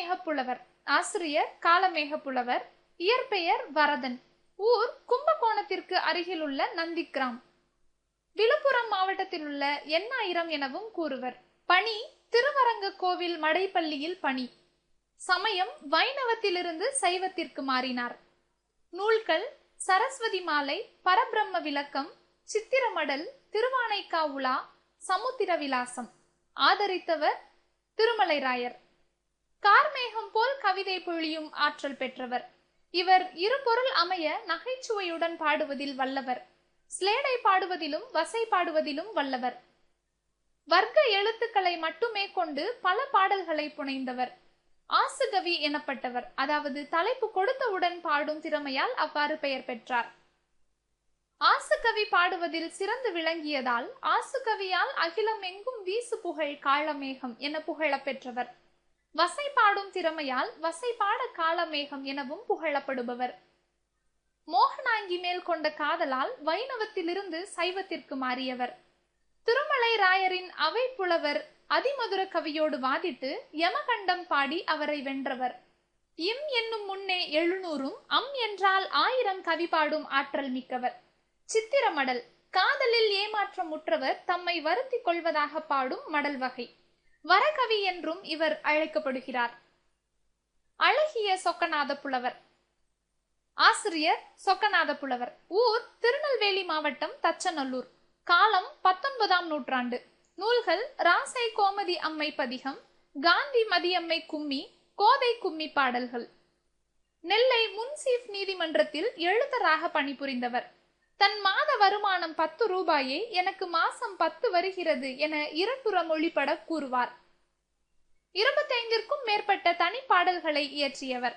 காலமேக புலவர். ஆசிரியர் காலமேக புலவர். இயற்பெயர் வரதன். ஊர் கும்பகோணத்திற்கு அருகில் உள்ள நந்திகிராம். விழுப்புரம் மாவட்டத்தில் உள்ள எண்ணாயிரம் எனவும் கூறுவர். பணி திருவரங்க கோவில் மடைப்பள்ளியில் பணி. சமயம் வைணவத்திலிருந்து சைவத்திற்கு மாறினார். நூல்கள் சரஸ்வதி மாலை, பரபிரம்ம விளக்கம், சித்திரமடல், திருவானைக்கா உலா, சமுத்திர விலாசம். ஆதரித்தவர் திருமலைராயர். கார்மேகம் போல் கவிதை பொழியும் ஆற்றல் பெற்றவர். இவர் இருபொருள் அமைய நகைச்சுவையுடன் பாடுவதில் வல்லவர். ஸ்லேடை பாடுவதிலும் வசை பாடுவதிலும் வல்லவர். வர்க்க எழுத்துக்களை மட்டுமே கொண்டு பல பாடல்களை புனைந்தவர். ஆசுகவி எனப்பட்டவர். அதாவது தலைப்பு கொடுத்தவுடன் பாடும் திறமையால் அவ்வாறு பெயர் பெற்றார். ஆசுகவி பாடுவதில் சிறந்து விளங்கியதால் ஆசுகவியால் அகிலம் எங்கும் வீசு புகழ் காளமேகம் என புகழ பெற்றவர். வசை பாடும் திறமையால் வசை பாட காளமேகம் எனவும் புகழப்படுபவர். மோகனாங்கி மேல் கொண்ட காதலால் வைணவத்திலிருந்து சைவத்திற்கு மாறியவர். திருமலை ராயரின் அவை புலவர் அதிமதுர கவியோடு வாதிட்டு யமகண்டம் பாடி அவரை வென்றவர். இம் என்னும் முன்னே 700 அம் என்றால் 1000 கவி பாடும் ஆற்றல் மிக்கவர். சித்திரமடல் காதலில் ஏமாற்றம் முற்றவர் தம்மை வருத்தி கொள்வதாக பாடும் மடல் வகை. வரகவி என்றும் இவர் அழைக்கப்படுகிறார். அழகிய சொக்கநாத புலவர். ஆசிரியர் சொக்கநாத புலவர். ஊர் திருநெல்வேலி மாவட்டம் தச்சநல்லூர். காலம் 19ஆம் நூற்றாண்டு. நூல்கள் ராசை கோமதி அம்மை பதிகம், காந்தி மதியம்மை கும்மி, கோதை கும்மி பாடல்கள். நெல்லை முன்சீப் நீதிமன்றத்தில் எழுத்தராக பணிபுரிந்தவர். தன் மாத வருமானம் 10 ரூபாயை எனக்கு மாசம் 10 வருகிறது என இரட்டுற மொழிபட கூறுவார். 25ற்கும் மேற்பட்ட தனி பாடல்களை இயற்றியவர்.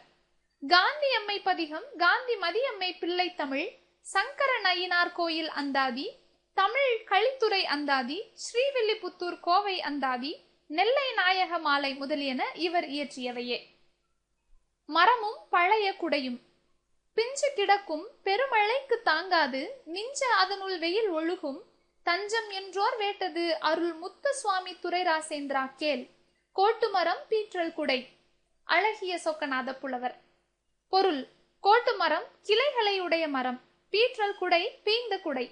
காந்தி அம்மை பதிகம், காந்தி மதியம்மை பிள்ளை தமிழ், சங்கர நயினார் கோயில் அந்தாதி, தமிழ் கலித்துறை அந்தாதி, ஸ்ரீவில்லிபுத்தூர் கோவை அந்தாதி, நெல்லை நாயக மாலை முதலியன இவர் இயற்றியவையே. மரமும் பழைய குடையும். பிஞ்சு கிடக்கும் பெருமழைக்கு தாங்காது மிஞ்ச அதனுள் வெயில் ஒழுகும், தஞ்சம் என்றோர் வேட்டது அருள் முத்து சுவாமி துரைராசேந்திரா கேள், கோட்டுமரம் பீற்றல் குடை. அழகிய சொக்கநாத புலவர். பொருள்: கோட்டுமரம் கிளைகளை உடைய மரம், பீற்றல் குடை பீய்ந்த குடை.